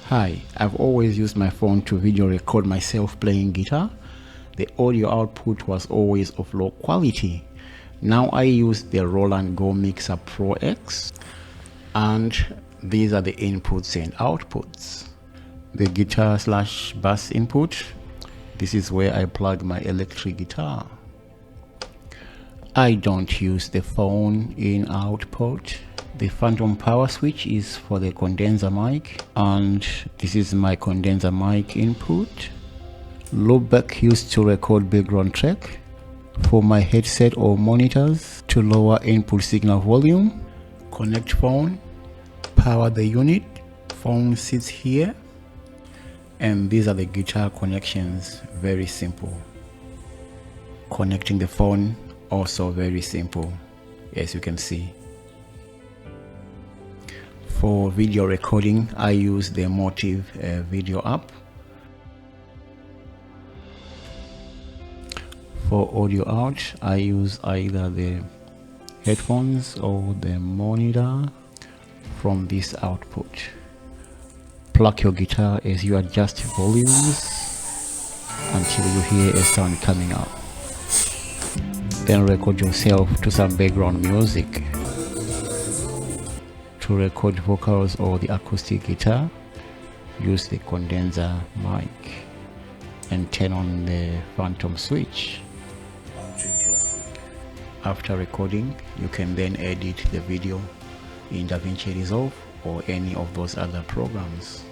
Hi, I've always used my phone to video record myself playing guitar. The audio output was always of low quality. Now I use the Roland Go Mixer Pro X, and these are the inputs and outputs. The guitar / bass input. This is where I plug my electric guitar. I don't use the phone in output. The phantom power switch is for the condenser mic, and this is my condenser mic input. Loopback used to record background track. For my headset or monitors to lower input signal volume. Connect phone, power the unit, phone sits here, and these are the guitar connections. Very simple. Connecting the phone also very simple, as you can see. For video recording, I use the Motiv Video App. For audio out, I use either the headphones or the monitor from this output. Plug your guitar as you adjust volumes until you hear a sound coming up. Then record yourself to some background music. To record vocals or the acoustic guitar, use the condenser mic and turn on the phantom switch. After recording, you can then edit the video in DaVinci Resolve or any of those other programs.